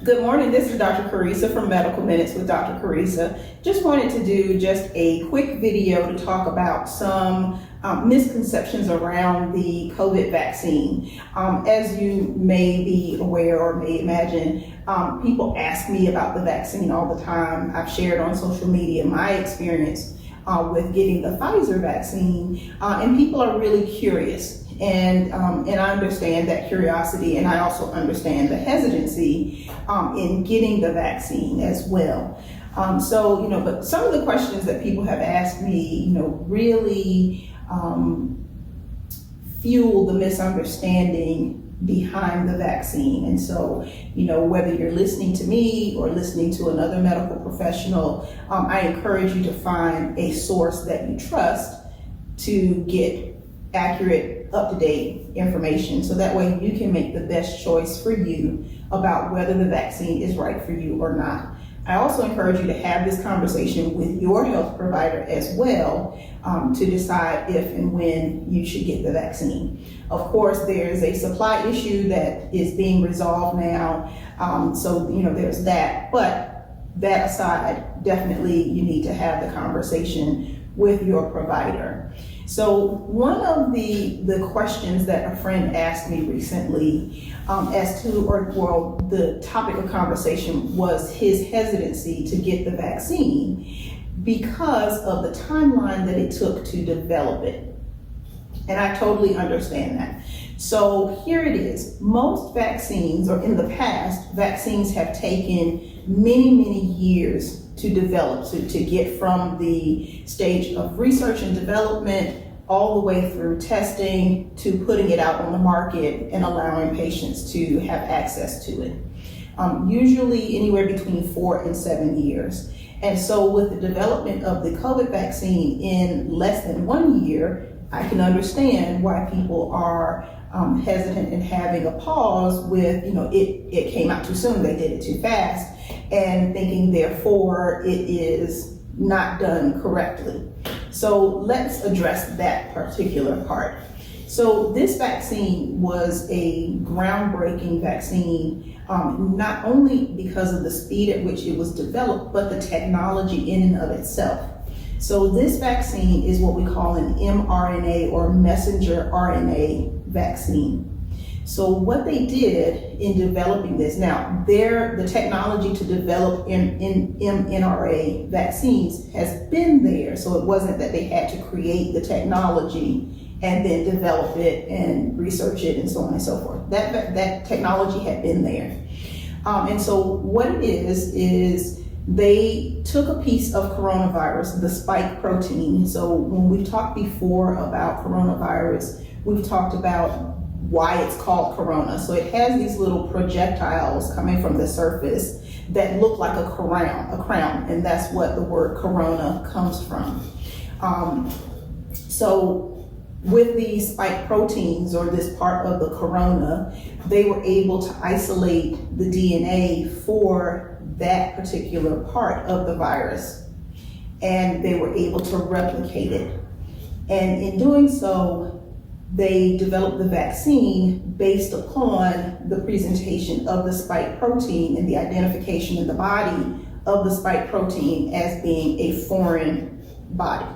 Good morning, this is Dr. Carissa from Medical Minutes with Dr. Carissa. Just wanted to do just a quick video to talk about some misconceptions around the COVID vaccine. As you may be aware or may imagine, people ask me about the vaccine all the time. I've shared on social media my experience with getting the Pfizer vaccine, and people are really curious. And I understand that curiosity, and I also understand the hesitancy in getting the vaccine as well. But some of the questions that people have asked me, really fuel the misunderstanding behind the vaccine. And so, whether you're listening to me or listening to another medical professional, I encourage you to find a source that you trust to get accurate, up-to-date information, so that way you can make the best choice for you about whether the vaccine is right for you or not. I also encourage you to have this conversation with your health provider as well, to decide if and when you should get the vaccine. Of course, there's a supply issue that is being resolved now, so there's that. But that aside, definitely you need to have the conversation with your provider. So one of the questions that a friend asked me recently the topic of conversation was his hesitancy to get the vaccine because of the timeline that it took to develop it. And I totally understand that. So here it is. Most vaccines, or in the past, vaccines have taken many years to develop, to get from the stage of research and development all the way through testing to putting it out on the market and allowing patients to have access to it. Usually anywhere between 4 and 7 years. And so with the development of the COVID vaccine in less than 1 year, I can understand why people are hesitant and having a pause with, it came out too soon, they did it too fast, and thinking therefore it is not done correctly. So let's address that particular part. So this vaccine was a groundbreaking vaccine, not only because of the speed at which it was developed, but the technology in and of itself. So this vaccine is what we call an mRNA or messenger RNA vaccine. So what they did in developing this, now the technology to develop mRNA vaccines has been there, so it wasn't that they had to create the technology and then develop it and research it and so on and so forth. That technology had been there. And so what it is they took a piece of coronavirus, the spike protein. So when we've talked before about coronavirus, we've talked about why it's called corona. So it has these little projectiles coming from the surface that look like a crown, and that's what the word corona comes from. So with these spike proteins, or this part of the corona, they were able to isolate the DNA for that particular part of the virus, and they were able to replicate it. And in doing so, they developed the vaccine based upon the presentation of the spike protein and the identification in the body of the spike protein as being a foreign body.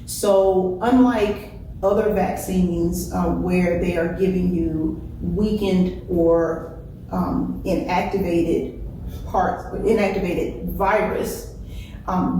So unlike other vaccines where they are giving you weakened or inactivated virus,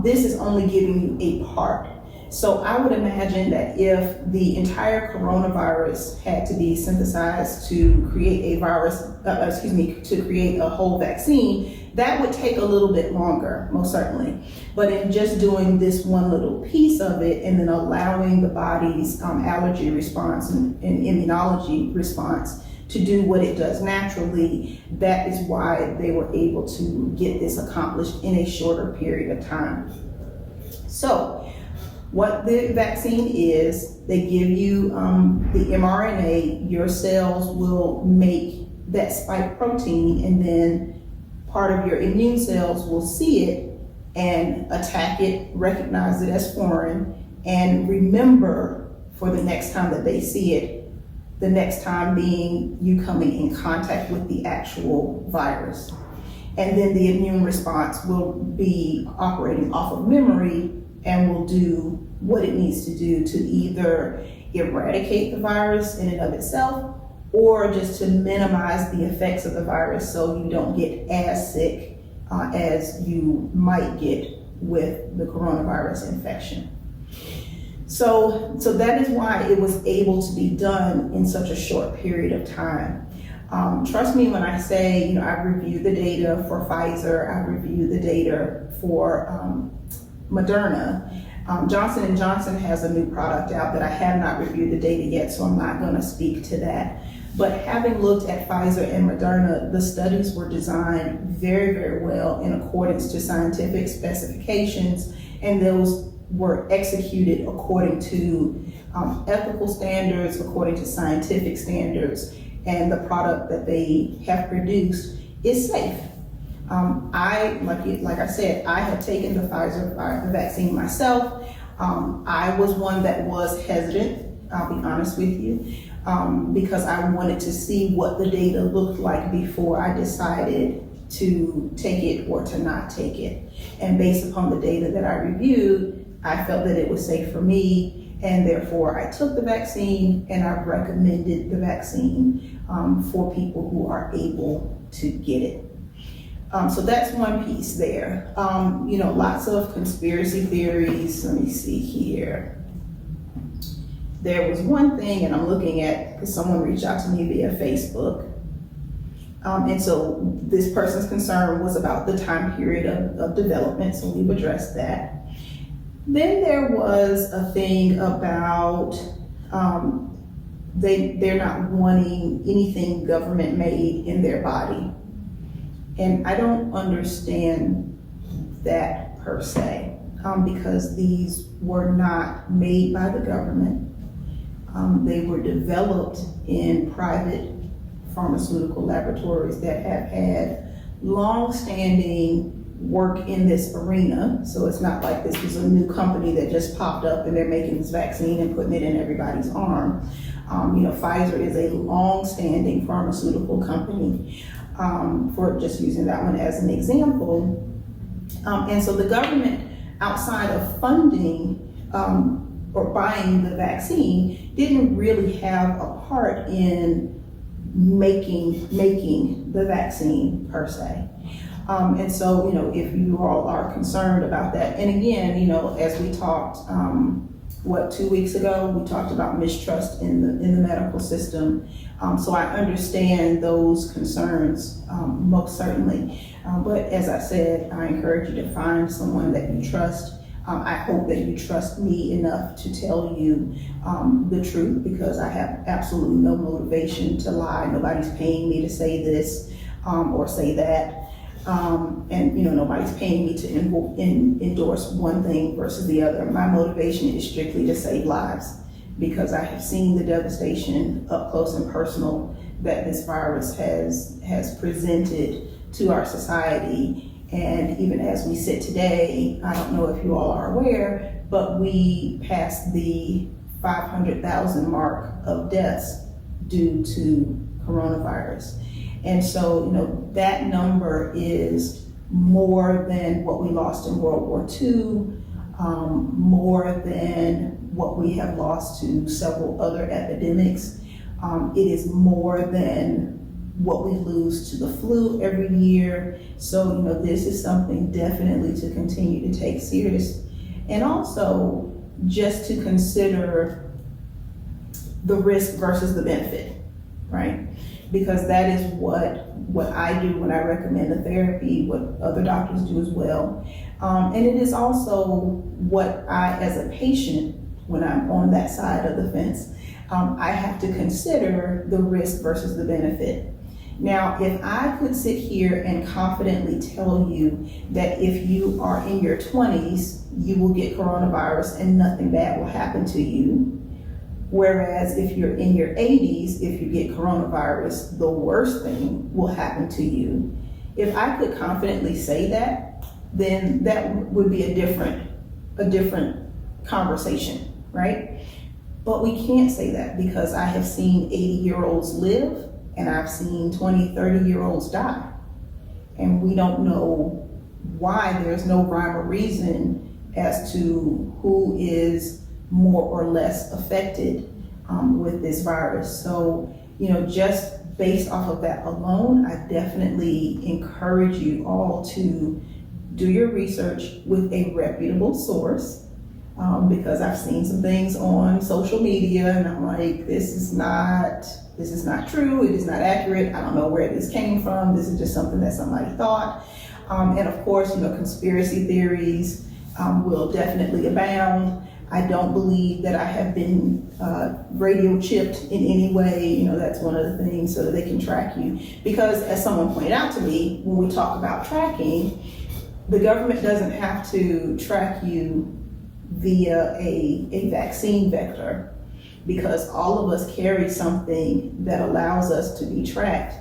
this is only giving you a part. So I would imagine that if the entire coronavirus had to be synthesized to create to create a whole vaccine, that would take a little bit longer, most certainly. But in just doing this one little piece of it and then allowing the body's allergy response and immunology response to do what it does naturally, that is why they were able to get this accomplished in a shorter period of time. So what the vaccine is, they give you the mRNA, your cells will make that spike protein, and then part of your immune cells will see it and attack it, recognize it as foreign, and remember for the next time that they see it, the next time being you coming in contact with the actual virus. And then the immune response will be operating off of memory and will do what it needs to do to either eradicate the virus in and of itself, or just to minimize the effects of the virus so you don't get as sick as you might get with the coronavirus infection. So that is why it was able to be done in such a short period of time. Trust me when I say, I've reviewed the data for Pfizer, I've reviewed the data for Moderna. Johnson & Johnson has a new product out that I have not reviewed the data yet, so I'm not gonna speak to that. But having looked at Pfizer and Moderna, the studies were designed very, very well in accordance to scientific specifications, and those were executed according to ethical standards, according to scientific standards, and the product that they have produced is safe. Like I said, I have taken the Pfizer vaccine myself. I was one that was hesitant, I'll be honest with you, because I wanted to see what the data looked like before I decided to take it or to not take it. And based upon the data that I reviewed, I felt that it was safe for me, and therefore I took the vaccine, and I've recommended the vaccine for people who are able to get it. So that's one piece there. Lots of conspiracy theories. Let me see here. There was one thing, and I'm looking at, because someone reached out to me via Facebook. And so this person's concern was about the time period of development, so we've addressed that. Then there was a thing about they're not wanting anything government made in their body. And I don't understand that per se, because these were not made by the government. They were developed in private pharmaceutical laboratories that have had long-standing work in this arena. So it's not like this was a new company that just popped up and they're making this vaccine and putting it in everybody's arm. Pfizer is a long-standing pharmaceutical company, for just using that one as an example. And so the government, outside of funding or buying the vaccine, didn't really have a part in making the vaccine per se. And so, if you all are concerned about that, and again, as we talked, 2 weeks ago, we talked about mistrust in the medical system. So I understand those concerns, most certainly. But as I said, I encourage you to find someone that you trust. I hope that you trust me enough to tell you the truth, because I have absolutely no motivation to lie. Nobody's paying me to say this or say that. And nobody's paying me to endorse one thing versus the other. My motivation is strictly to save lives, because I have seen the devastation up close and personal that this virus has presented to our society. And even as we sit today, I don't know if you all are aware, but we passed the 500,000 mark of deaths due to coronavirus. And so, that number is more than what we lost in World War II, more than what we have lost to several other epidemics. It is more than what we lose to the flu every year. So, this is something definitely to continue to take serious. And also just to consider the risk versus the benefit, right? Because that is what I do when I recommend a therapy, what other doctors do as well. And it is also what I, as a patient, when I'm on that side of the fence, I have to consider the risk versus the benefit. Now, if I could sit here and confidently tell you that if you are in your 20s, you will get coronavirus and nothing bad will happen to you. Whereas if you're in your 80s, if you get coronavirus, the worst thing will happen to you. If I could confidently say that, then that would be a different conversation, right? But we can't say that, because I have seen 80-year-olds live, and I've seen 20, 30-year-olds die. and we don't know why. There's no rhyme or reason as to who is more or less affected with this virus. So, just based off of that alone, I definitely encourage you all to do your research with a reputable source, because I've seen some things on social media and I'm like, this is not true, it is not accurate, I don't know where this came from, this is just something that somebody thought. And of course, conspiracy theories will definitely abound. I don't believe that I have been radio chipped in any way. That's one of the things, so that they can track you. Because as someone pointed out to me, when we talk about tracking, the government doesn't have to track you via a vaccine vector, because all of us carry something that allows us to be tracked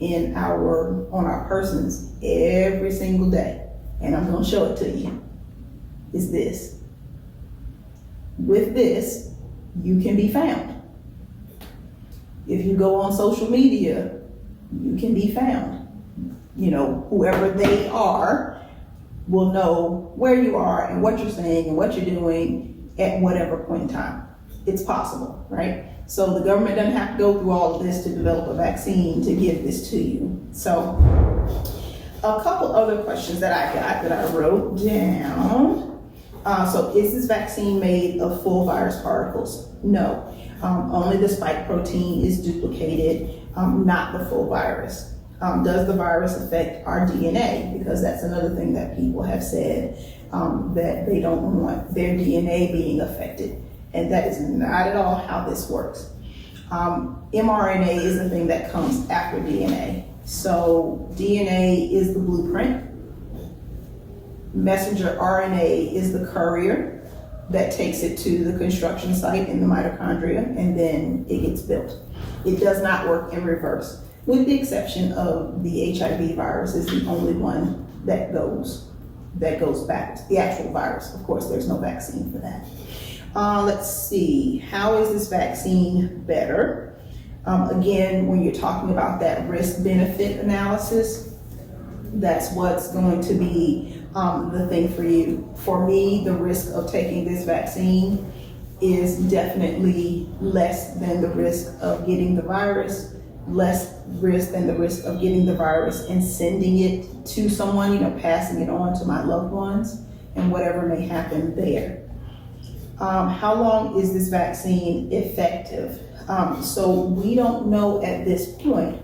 on our persons every single day. And I'm going to show it to you. Is this. With this, you can be found. If you go on social media, you can be found. Whoever they are will know where you are and what you're saying and what you're doing at whatever point in time. It's possible, right? So the government doesn't have to go through all of this to develop a vaccine to give this to you. So a couple other questions that I wrote down. So is this vaccine made of full virus particles? No. Only the spike protein is duplicated, not the full virus. Does the virus affect our DNA? Because that's another thing that people have said, that they don't want their DNA being affected. And that is not at all how this works. mRNA is the thing that comes after DNA. So DNA is the blueprint. Messenger RNA is the courier that takes it to the construction site in the mitochondria, and then it gets built. It does not work in reverse, with the exception of the HIV virus is the only one that goes back. The actual virus, of course, there's no vaccine for that. Let's see, how is this vaccine better? Again, when you're talking about that risk-benefit analysis, that's what's going to be the thing for you. For me, the risk of taking this vaccine is definitely less than the risk of getting the virus, less risk than the risk of getting the virus and sending it to someone, passing it on to my loved ones and whatever may happen there. How long is this vaccine effective? So we don't know at this point.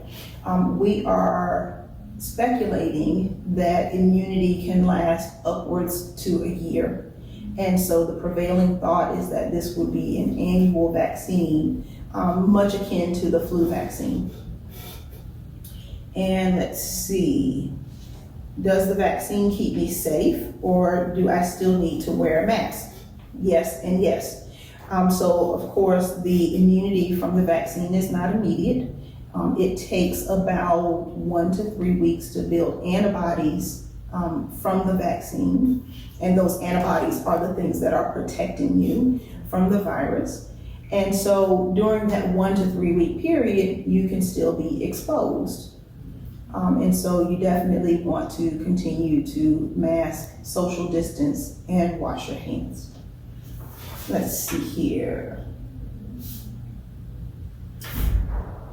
We are speculating that immunity can last upwards to a year. And so the prevailing thought is that this would be an annual vaccine, much akin to the flu vaccine. And let's see, does the vaccine keep me safe, or do I still need to wear a mask? Yes and yes. So of course the immunity from the vaccine is not immediate. It takes about 1 to 3 weeks to build antibodies from the vaccine, and those antibodies are the things that are protecting you from the virus. And so during that 1 to 3 week period, you can still be exposed. And so you definitely want to continue to mask, social distance, and wash your hands. Let's see here.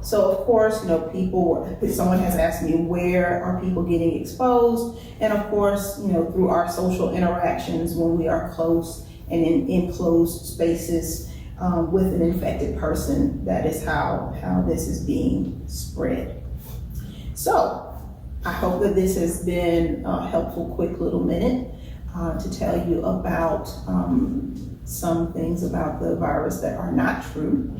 So of course, someone has asked me, where are people getting exposed? And of course, through our social interactions when we are close and in enclosed spaces with an infected person, that is how this is being spread. So I hope that this has been a helpful, quick little minute to tell you about some things about the virus that are not true.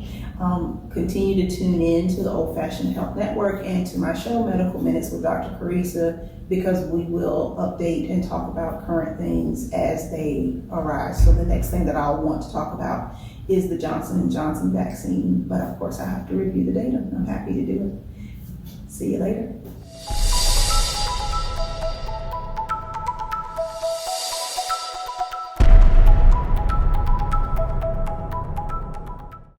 Continue to tune in to the Old Fashioned Health Network and to my show, Medical Minutes with Dr. Carissa, because we will update and talk about current things as they arise. So the next thing that I'll want to talk about is the Johnson & Johnson vaccine, but of course I have to review the data. I'm happy to do it. See you later.